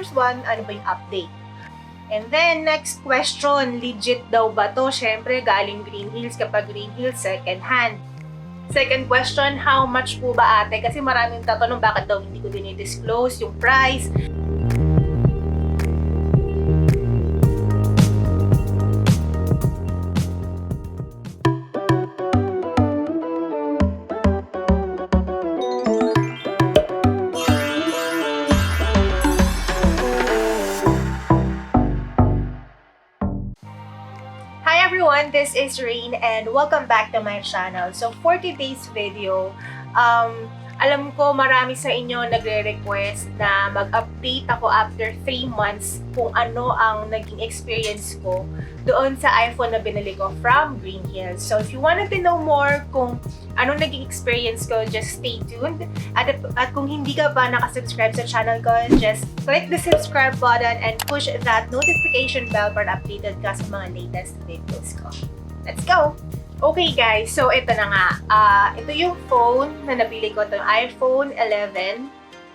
first one, ano ba yung update? And then, next question, legit daw ba to? Syempre, galing Green Hills. Kapag Green Hills, second hand. Second question, how much po ba ate? Kasi maraming tatanong bakit daw hindi ko dinidisclose yung price. Hi everyone, this is Rain and welcome back to my channel. So for today's video, alam ko marami sa inyo nagre-request na mag-update ako after 3 months kung ano ang naging experience ko doon sa iPhone na binili ko from Green Hills. So if you wanted to know more kung anong naging experience ko, just stay tuned. At kung hindi ka pa nakasubscribe sa channel ko, just click the subscribe button and push that notification bell para updated ka sa mga latest videos ko. Let's go! Okay guys, so ito na nga. Ito yung phone na nabili ko. Ito yung iPhone 11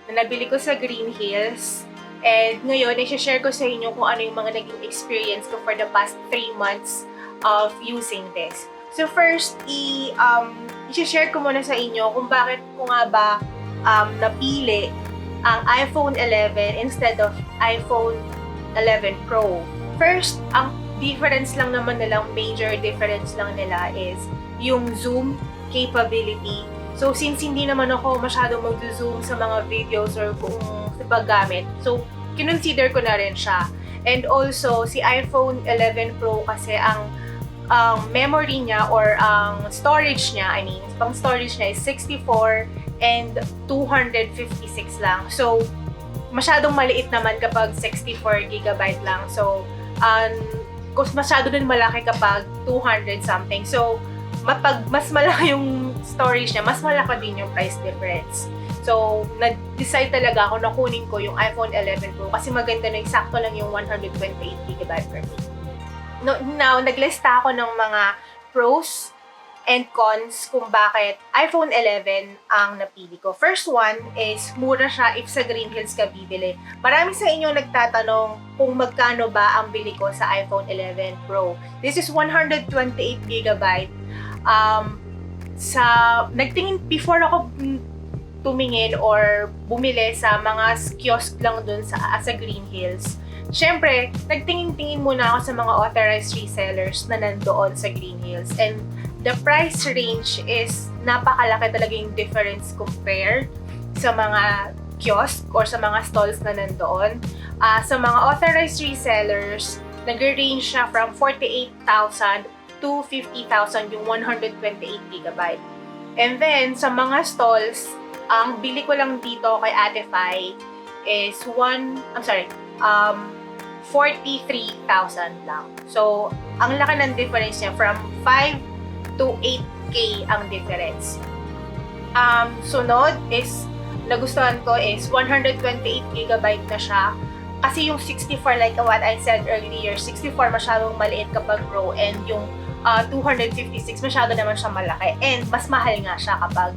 na nabili ko sa Green Hills. And ngayon, i-share ko sa inyo kung ano yung mga naging experience ko for the past 3 months of using this. So first, i-share ko muna sa inyo kung bakit ko nga ba napili ang iPhone 11 instead of iPhone 11 Pro. First, ang difference lang naman nilang, major difference lang nila is yung zoom capability. So, since hindi naman ako masyadong mag-zoom sa mga videos or kung sa paggamit, so, kinonsider ko na rin siya. And also, si iPhone 11 Pro kasi ang memory niya or ang storage niya, pang storage niya is 64 and 256 lang. So, masyadong maliit naman kapag 64 GB lang. So, masyado din malaki kapag 200 something. So, pag mas malaki yung storage niya, mas malaki din yung price difference. So, nag-decide talaga ako na kunin ko yung iPhone 11 Pro kasi maganda na, eksakto lang yung 128GB per month. Now, naglista ako ng mga pros and cons kung bakit iPhone 11 ang napili ko. First one is, mura siya if sa Green Hills ka bibili. Marami sa inyo nagtatanong kung magkano ba ang bili ko sa iPhone 11 Pro. This is 128GB. Before ako tumingin or bumili sa mga kiosk lang dun sa Green Hills, syempre, nagtingin-tingin muna ako sa mga authorized resellers na nandoon sa Green Hills. And the price range is napakalaki talaga yung difference compared sa mga kiosk or sa mga stalls na nandoon. Sa mga authorized resellers, nag-range siya from 48,000 to 50,000 yung 128GB. And then, sa mga stalls, ang bili ko lang dito kay Ate Fi is 43,000 lang. So, ang laki ng difference niya from 5 to 8K ang difference. Sunod is, nagustuhan ko is 128GB na siya. Kasi yung 64, like what I said earlier, 64 masyadong maliit kapag Pro and yung 256 masyado naman siya malaki. And mas mahal nga siya kapag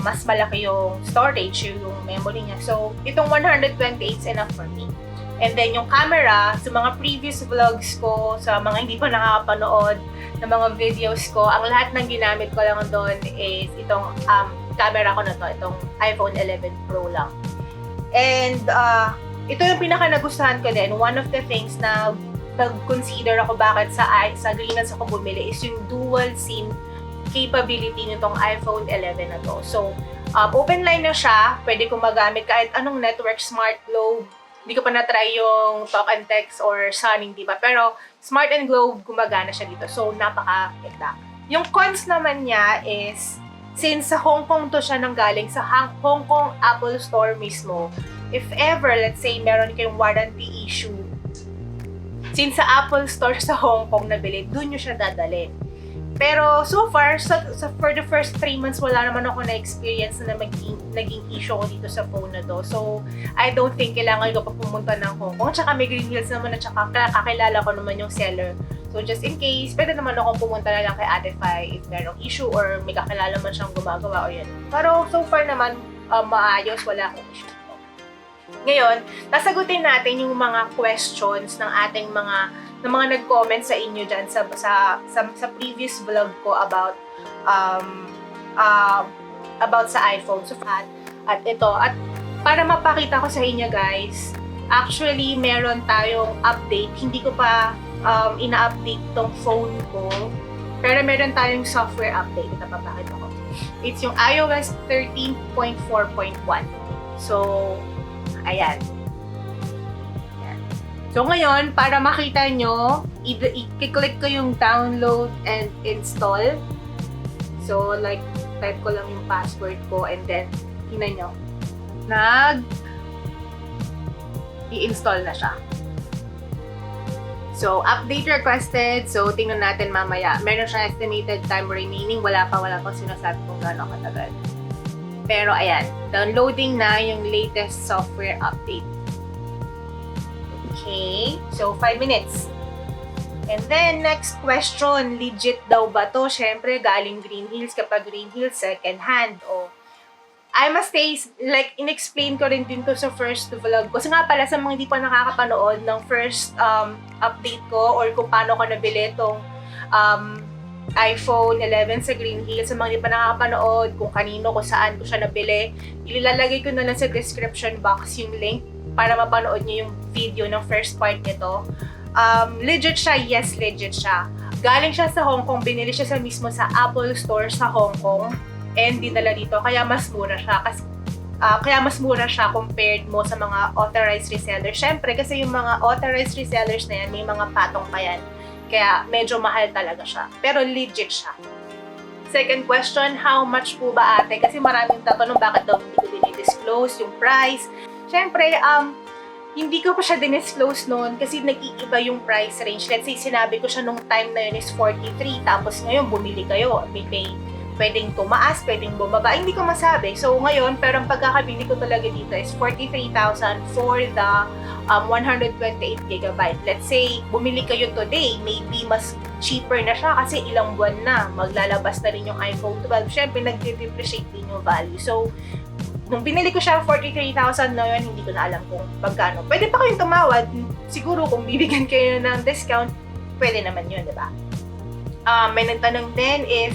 mas malaki yung storage, yung memory niya. So, itong 128 is enough for me. And then, yung camera, sa mga previous vlogs ko, sa mga hindi pa nakakapanood ng mga videos ko, ang lahat ng ginamit ko lang doon is itong camera ko na to, itong iPhone 11 Pro lang. And, ito yung pinaka-nagustuhan ko din. One of the things na nag-consider ako bakit sa Green Hills ako bumili is yung dual SIM capability nitong iPhone 11 na to. So, open line na siya. Pwede kong magamit kahit anong network, Smart Globe. Hindi ko pa na-try yung Talk and Text or Sunning, diba? Pero Smart and Globe, gumagana siya dito. So, napaka-ganda. Yung cons naman niya is, since sa Hong Kong to siya nanggaling, sa Hong Kong Apple Store mismo, if ever, let's say, meron kayong warranty issue, since sa Apple Store sa Hong Kong nabili, dun nyo siya dadalhin. Pero so far, for the first 3 months, wala naman ako na-experience na naging issue ko dito sa phone na to. So, I don't think kailangan ko pa pumunta ng Hong Kong. Tsaka may Green Hills naman at tsaka kakilala ko naman yung seller. So, just in case, pwede naman akong pumunta na lang kay Ate Fi if merong issue or may kakilala man siyang gumagawa o yan. Pero so far naman, maayos, wala akong issue. Ngayon, sasagutin natin yung mga questions ng ating mga nag-comment sa inyo dyan sa previous vlog ko um, about sa iPhone. So, at ito, at para mapakita ko sa inyo guys, actually meron tayong update. Hindi ko pa ina-update tong phone ko, pero meron tayong software update. Ito, papakita ko. It's yung iOS 13.4.1. So, ayan. So, ngayon, para makita nyo, i-click ko yung download and install. So, like, type ko lang yung password ko and then, tingnan nyo, i-install na siya. So, update requested. So, tingnan natin mamaya. Meron siyang estimated time remaining. Wala pa sinasabi kung gaano katagal. Pero, ayan. Downloading na yung latest software update. Okay. So, 5 minutes. And then, next question. Legit daw ba to? Siyempre, galing Green Hills. Kapag Green Hills, second hand. O, I must say, like, in-explain ko rin din to sa first vlog ko. So nga pala, sa mga hindi pa nakakapanood ng first update ko or kung paano ko nabili itong iPhone 11 sa Green Hills, sa mga hindi pa nakakapanood, kung kanino, kung saan ko siya nabili, ilalagay ko na lang sa description box yung link para mapanood niyo yung video ng first part nito. Legit siya, yes, legit siya. Galing siya sa Hong Kong, binili siya mismo sa Apple Store sa Hong Kong. And dinala dito, kaya mas mura siya compared mo sa mga authorized resellers. Syempre, kasi yung mga authorized resellers na yan, may mga patong pa yan. Kaya medyo mahal talaga siya. Pero legit siya. Second question, how much po ba ate? Kasi maraming tatanong bakit daw hindi ko dinidisclose yung price. Syempre, hindi ko pa siya dinisclose noon kasi nag-iiba yung price range. Let's say, sinabi ko siya nung time na yun is 43, tapos ngayon bumili kayo, may pwedeng tumaas, pwedeng bumaba, hindi ko masabi. So ngayon, pero ang pagkakabili ko talaga dito is 43,000 for the 128GB. Let's say, bumili kayo today, maybe mas cheaper na siya kasi ilang buwan na, maglalabas na rin yung iPhone 12. Siyempre, nag-depreciate din yung value. So, nung binili ko siya 43,000 na yun, hindi ko na alam kung pagkano. Pwede pa kayong tumawad. Siguro kung bibigyan kayo ng discount, pwede naman yun, di ba? May nagtanong din if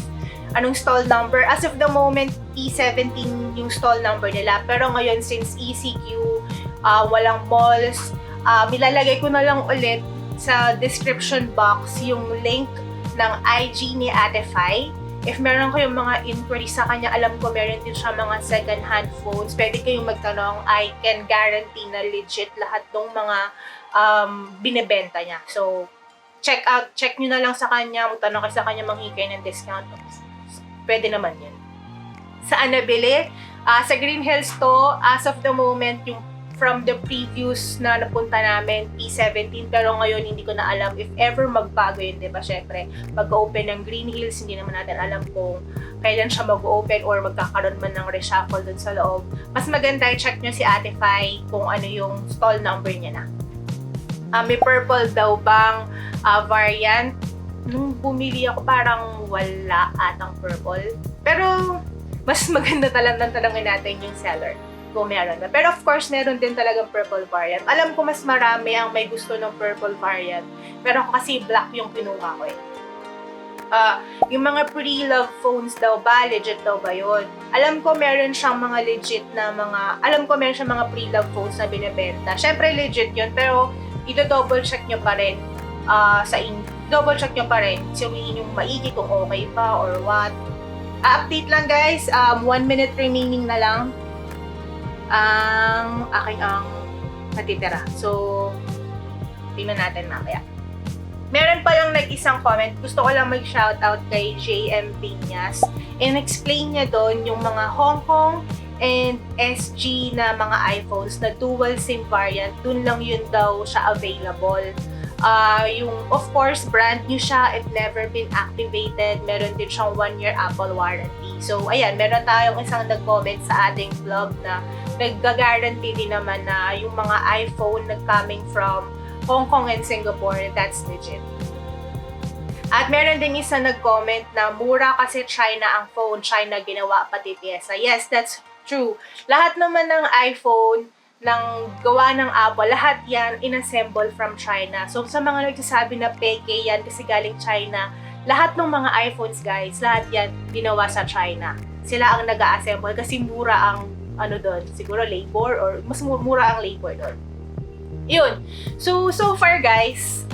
anong stall number. As of the moment, E17 yung stall number nila. Pero ngayon, since ECQ, walang malls, ilalagay ko na lang ulit sa description box yung link ng IG ni Ate Fai. If meron kayong mga inquiries sa kanya, alam ko meron din siya mga second-hand phones. Pwede kayong magtanong. I can guarantee na legit lahat ng mga binibenta niya. So, check nyo na lang sa kanya. Magtanong kayo sa kanya, manghikay ng discount. Pwede naman yun. Saan nabili? Sa Green Hills to, as of the moment, yung from the previous na napunta namin, P17, pero ngayon hindi ko na alam if ever magbago yun, diba? Syempre, mag-open ng Green Hills, hindi naman natin alam kung kailan siya mag-open or magkakaroon man ng reshuffle dun sa loob. Mas maganda, check nyo si Ate Fai kung ano yung stall number niya na. May purple daw bang variant? Nung bumili ako, parang wala atang purple. Pero, mas maganda talagang tanongin natin yung seller kung meron na. Pero of course, meron din talagang purple variant. Alam ko mas marami ang may gusto ng purple variant. Pero kasi black yung kinuha ko eh. Yung mga pre-love phones daw ba, legit daw ba yun? Alam ko meron siyang mga legit na meron siyang mga pre-love phones na binibenta. Syempre legit yun, pero i-double check nyo pa rin double check nyo pa rin. Sabihin yung maigi kung okay pa or what. Update lang guys, 1 minute remaining na lang ang aking natitira. So, tingnan natin mamaya. Meron pa lang nag-isang comment. Gusto ko lang mag-shoutout kay JM Piñas. And explain niya doon yung mga Hong Kong and SG na mga iPhones na dual SIM variant. Doon lang yun daw siya available. Yung, of course, brand new siya. It never been activated. Meron din siyang 1-year Apple warranty. So, ayan, meron tayong isang nag-comment sa ating vlog na nag-guarantee din naman na yung mga iPhone na coming from Hong Kong and Singapore, that's legit. At meron din isa nag-comment na mura kasi China ang phone, China ginawa pati pyesa. Yes, that's true. Lahat naman ng iPhone, ng gawa ng Apple, lahat yan inassemble from China. So sa mga nagsasabi na peke yan kasi galing China, lahat ng mga iPhones guys, lahat yan ginawa sa China. Sila ang nag-assemble kasi mura ang doon, siguro labor or mas mura ang labor doon. Yun. So far guys,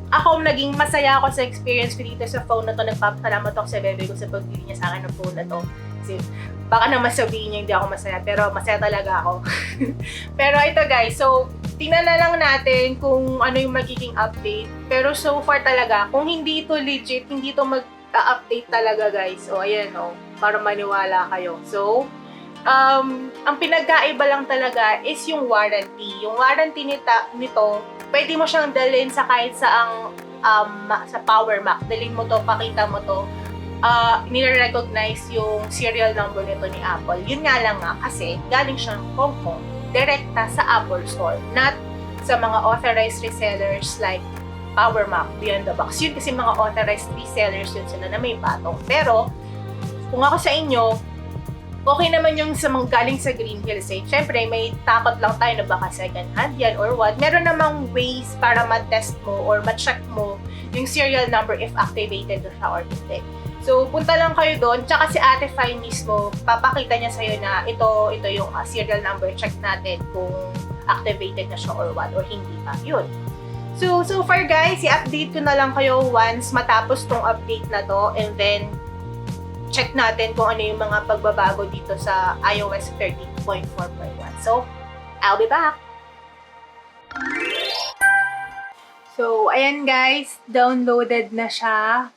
ako naging masaya ako sa experience ko dito sa phone na to. Nagpapasalamat ako sa bebe ko sa pagbili niya sa akin ng phone na to. Kasi baka naman sabihin niya hindi ako masaya, pero masaya talaga ako. Pero ito guys, so tingnan na lang natin kung ano yung magiging update. Pero so far talaga, kung hindi ito legit, hindi ito mag-update talaga guys. O ayan o, para maniwala kayo. So, ang pinagkaiba lang talaga is yung warranty. Yung warranty nito, pwede mo siyang dalhin sa kahit saang sa Power Mac. Dalhin mo to, pakita mo to. Nire-recognize yung serial number nito ni Apple. Yun nga lang nga kasi galing siyang Hong Kong, direkta sa Apple Store, not sa mga authorized resellers like Power Mac, Beyond the Box. Yun kasi mga authorized resellers yun sila na may patong. Pero kung ako sa inyo, okay naman yung sa mga galing sa Green Hills eh. Siyempre, may takot lang tayo na baka second hand yan or what. Meron namang ways para ma-test mo or ma-check mo yung serial number if activated na siya or hindi. So, punta lang kayo doon. Tsaka si Ate Fine mismo, papakita niya sa'yo na ito yung serial number. Check natin kung activated na siya or what, or hindi pa. Yun. So far guys, i-update ko na lang kayo once matapos tong update na to. And then, check natin kung ano yung mga pagbabago dito sa iOS 13.4.1. So, I'll be back! So, ayan guys, downloaded na siya.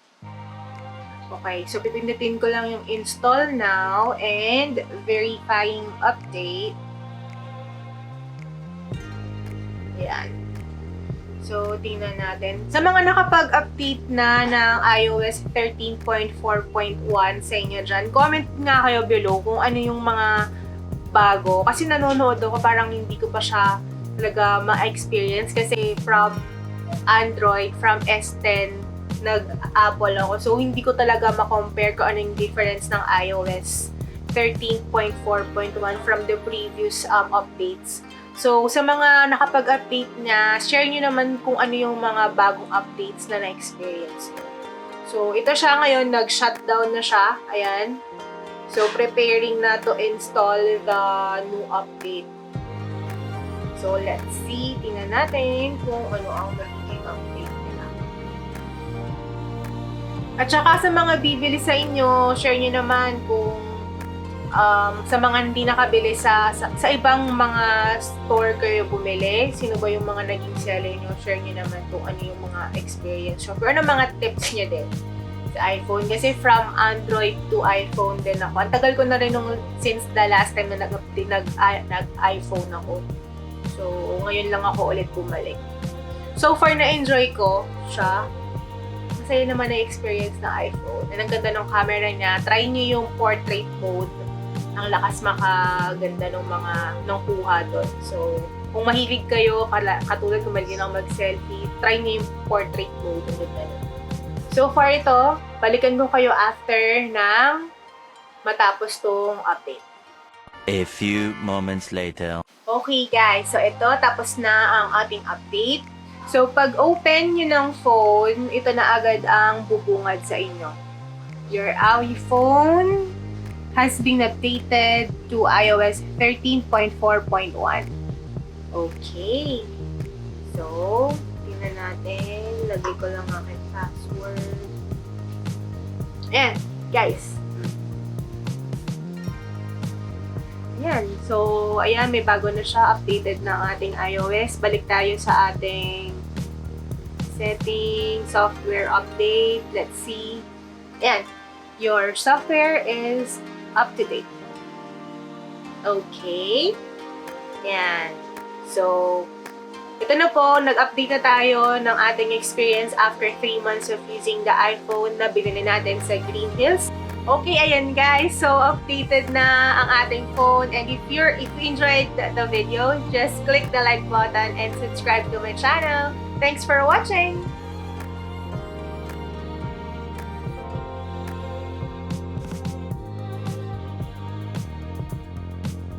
Okay, so pipindutin ko lang yung install now and verifying update. Ayan. So, tingnan natin. Sa mga nakapag-update na ng iOS 13.4.1 sa inyo dyan, comment nga kayo below kung ano yung mga bago. Kasi nanonood ako, parang hindi ko pa siya talaga ma-experience kasi from Android, from S10, nag-Apple ako. So, hindi ko talaga ma-compare kung ano yung difference ng iOS 13.4.1 from the previous updates. So, sa mga nakapag-update niya, share nyo naman kung ano yung mga bagong updates na na-experience. So, ito siya ngayon, nag-shutdown na siya. Ayan. So, preparing na to install the new update. So, let's see. Tingnan natin kung ano ang magiging update nila. At saka sa mga bibili sa inyo, share nyo naman kung sa mga hindi nakabili sa ibang mga store kayo bumili, sino ba yung mga naging seller nyo, share nyo naman kung ano yung mga experience nyo. Pero ano mga tips nyo din sa iPhone. Kasi from Android to iPhone din ako. Ang tagal ko na rin since the last time na nag-iPhone ako. So, ngayon lang ako ulit bumalik. So far, na-enjoy ko siya. Masaya naman na experience ng iPhone. And ang ganda ng camera niya. Try nyo yung portrait mode. Ang lakas makaganda ng kuha doon. So, kung mahilig kayo, katulad kung mahilig nang mag-selfie, try nyo yung portrait mode. So far ito, balikan ko kayo after ng matapos tong update. A few moments later. Okay guys, so ito, tapos na ang ating update. So, pag open nyo ng phone, ito na agad ang bubungad sa inyo. Your iPhone has been updated to iOS 13.4.1. Okay. So, tingnan natin. Lagay ko lang aking password. Ayan, guys. Ayan. So, ayan, may bago na siya. Updated na ang ating iOS. Balik tayo sa ating setting, software update. Let's see. Ayan. Your software is up to date. Okay. Ayan. So, ito na po, nag-update na tayo ng ating experience after 3 months of using the iPhone na binili natin sa Green Hills. Okay, ayan guys. So, updated na ang ating phone. And if you enjoyed the video, just click the like button and subscribe to my channel. Thanks for watching!